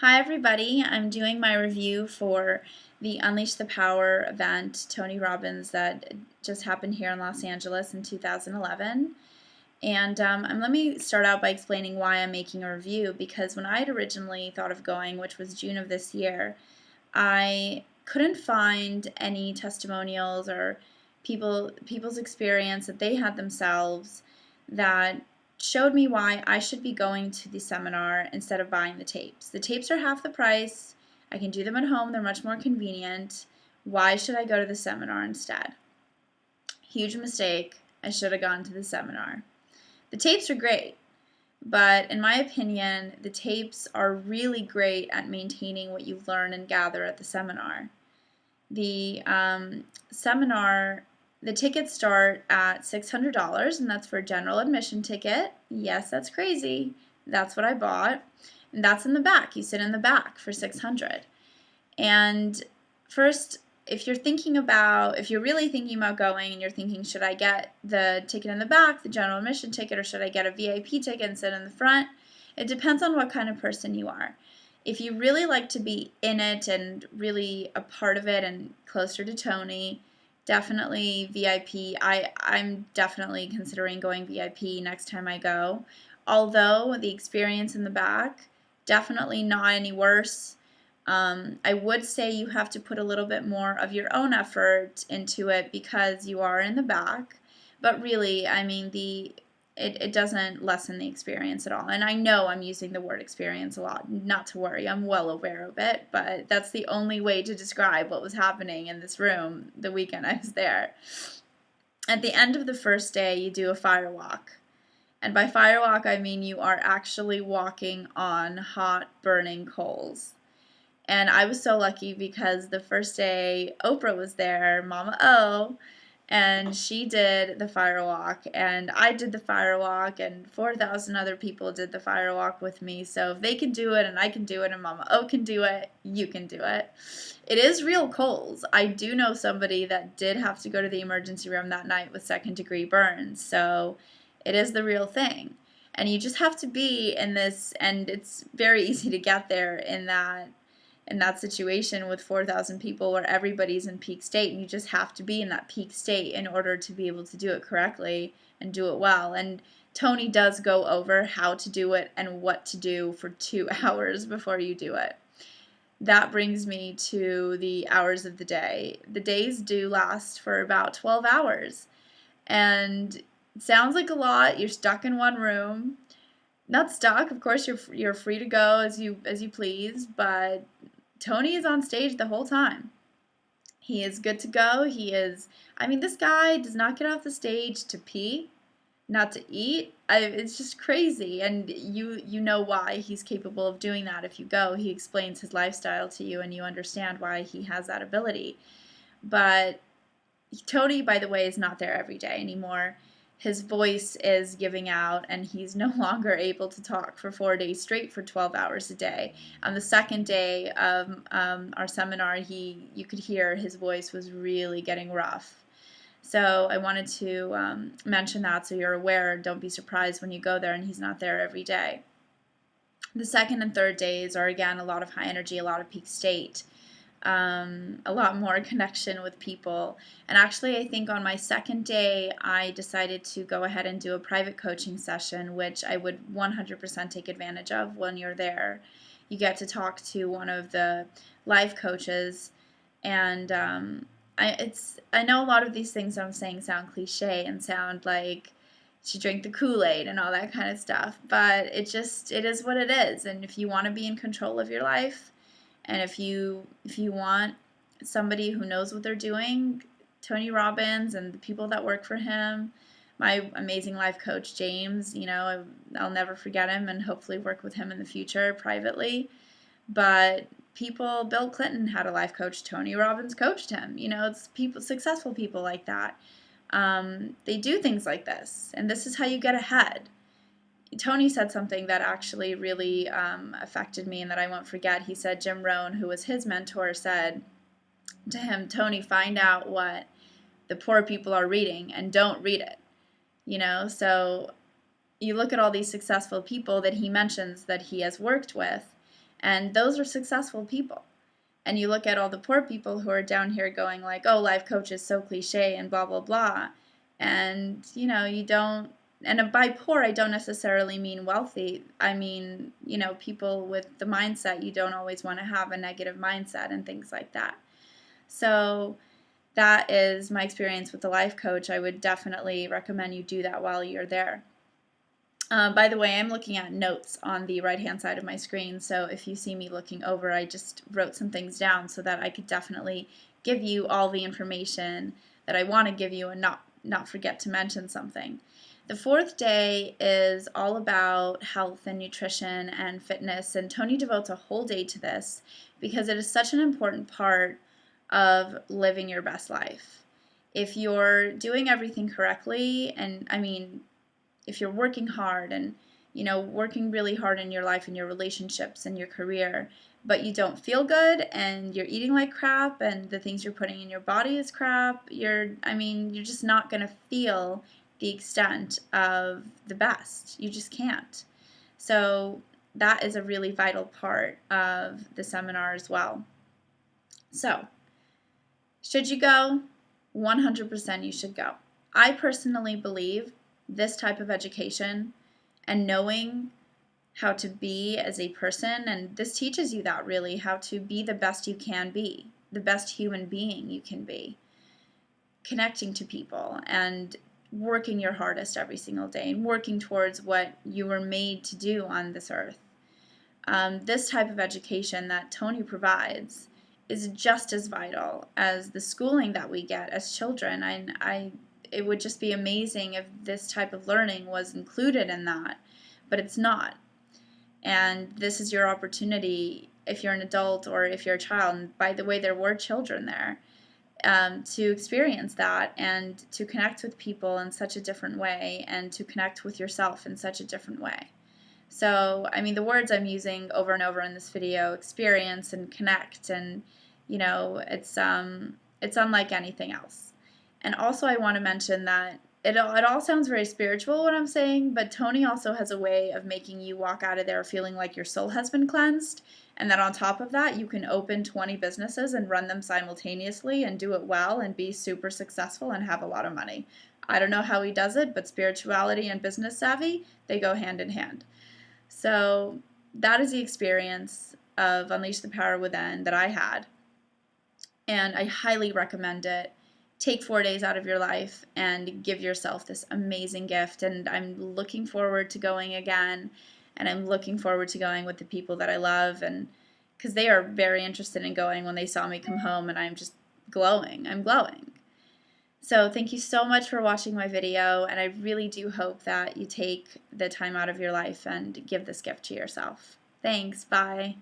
Hi everybody, I'm doing my review for the Unleash the Power event, Tony Robbins, that just happened here in Los Angeles in 2011. And let me start out by explaining why I'm making a review, because when I had originally thought of going, which was June of this year, I couldn't find any testimonials or people's experience that they had themselves that showed me why I should be going to the seminar instead of buying the tapes. The tapes are half the price. I can do them at home. They're much more convenient. Why should I go to the seminar instead? Huge mistake. I should have gone to the seminar. The tapes are great, but in my opinion, the tapes are really great at maintaining what you learn and gather at the seminar. The seminar, the tickets start at $600, and that's for a general admission ticket. Yes, that's crazy. That's what I bought. And that's in the back. You sit in the back for $600. And first, if you're really thinking about going and you're thinking, should I get the ticket in the back, the general admission ticket, or should I get a VIP ticket and sit in the front? It depends on what kind of person you are. If you really like to be in it and really a part of it and closer to Tony, definitely VIP. I'm definitely considering going VIP next time I go. Although the experience in the back, definitely not any worse. I would say you have to put a little bit more of your own effort into it because you are in the back. But really, I mean, it doesn't lessen the experience at all. And I know I'm using the word experience a lot. Not to worry, I'm well aware of it. But that's the only way to describe what was happening in this room the weekend I was there. At the end of the first day, you do a fire walk. And by fire walk, I mean you are actually walking on hot, burning coals. And I was so lucky because the first day Oprah was there, Mama O, and she did the fire walk, and I did the fire walk, and 4,000 other people did the fire walk with me. So if they can do it, and I can do it, and Mama O can do it, you can do it. It is real coals. I do know somebody that did have to go to the emergency room that night with second-degree burns, so it is the real thing. And you just have to be in this, and it's very easy to get there in that situation with 4,000 people where everybody's in peak state, and you just have to be in that peak state in order to be able to do it correctly and do it well. And Tony does go over how to do it and what to do for 2 hours before you do it. That brings me to the hours of the day. The days do last for about 12 hours. And it sounds like a lot. You're stuck in one room. Not stuck, of course you're free to go as you please, but Tony is on stage the whole time. He is good to go. This guy does not get off the stage to pee, not to eat. It's just crazy, and you know why he's capable of doing that if you go. He explains his lifestyle to you, and you understand why he has that ability. But Tony, by the way, is not there every day anymore. His voice is giving out, and he's no longer able to talk for 4 days straight for 12 hours a day. On the second day of our seminar, you could hear his voice was really getting rough. So I wanted to mention that so you're aware. Don't be surprised when you go there and he's not there every day. The second and third days are, again, a lot of high energy, a lot of peak state. A lot more connection with people. And actually, I think on my second day, I decided to go ahead and do a private coaching session, which I would 100% take advantage of when you're there. You get to talk to one of the life coaches, and I know a lot of these things I'm saying sound cliche and sound like she drank the Kool-Aid and all that kind of stuff, but it is what it is. And if you want to be in control of your life, and if you want somebody who knows what they're doing, Tony Robbins and the people that work for him, my amazing life coach, James, I'll never forget him and hopefully work with him in the future privately. But Bill Clinton had a life coach, Tony Robbins coached him. It's successful people like that. They do things like this, and this is how you get ahead. Tony said something that actually really affected me and that I won't forget. He said Jim Rohn, who was his mentor, said to him, Tony, find out what the poor people are reading and don't read it. So you look at all these successful people that he mentions that he has worked with, And those are successful people. And you look at all the poor people who are down here going like, oh, life coach is so cliche and blah, blah, blah. And, you know, you don't, and by poor, I don't necessarily mean wealthy. I mean, you know, people with the mindset, you don't always want to have a negative mindset and things like that. So that is my experience with the life coach. I would definitely recommend you do that while you're there. By the way, I'm looking at notes on the right-hand side of my screen, so if you see me looking over, I just wrote some things down so that I could definitely give you all the information that I want to give you and not forget to mention something. The fourth day is all about health and nutrition and fitness, and Tony devotes a whole day to this because it is such an important part of living your best life. If you're doing everything correctly, and I mean, if you're working hard and, you know, working really hard in your life and your relationships and your career, but you don't feel good and you're eating like crap and the things you're putting in your body is crap, you're just not going to feel the extent of the best. You just can't. So that is a really vital part of the seminar as well. So, should you go? 100% you should go. I personally believe this type of education and knowing how to be as a person, and this teaches you that really, how to be the best you can be, the best human being you can be, connecting to people and working your hardest every single day and working towards what you were made to do on this earth. This type of education that Tony provides is just as vital as the schooling that we get as children. It would just be amazing if this type of learning was included in that, but it's not. And this is your opportunity if you're an adult or if you're a child, and by the way, there were children there, to experience that and to connect with people in such a different way and to connect with yourself in such a different way. So, I mean, the words I'm using over and over in this video, experience and connect, and, you know, it's unlike anything else. And also I want to mention that it all sounds very spiritual what I'm saying, but Tony also has a way of making you walk out of there feeling like your soul has been cleansed, and that on top of that, you can open 20 businesses and run them simultaneously and do it well and be super successful and have a lot of money. I don't know how he does it, but spirituality and business savvy, they go hand in hand. So that is the experience of Unleash the Power Within that I had, and I highly recommend it. Take 4 days out of your life and give yourself this amazing gift, and I'm looking forward to going again, and I'm looking forward to going with the people that I love, and because they are very interested in going when they saw me come home, and I'm just glowing. I'm glowing. So thank you so much for watching my video, and I really do hope that you take the time out of your life and give this gift to yourself. Thanks. Bye.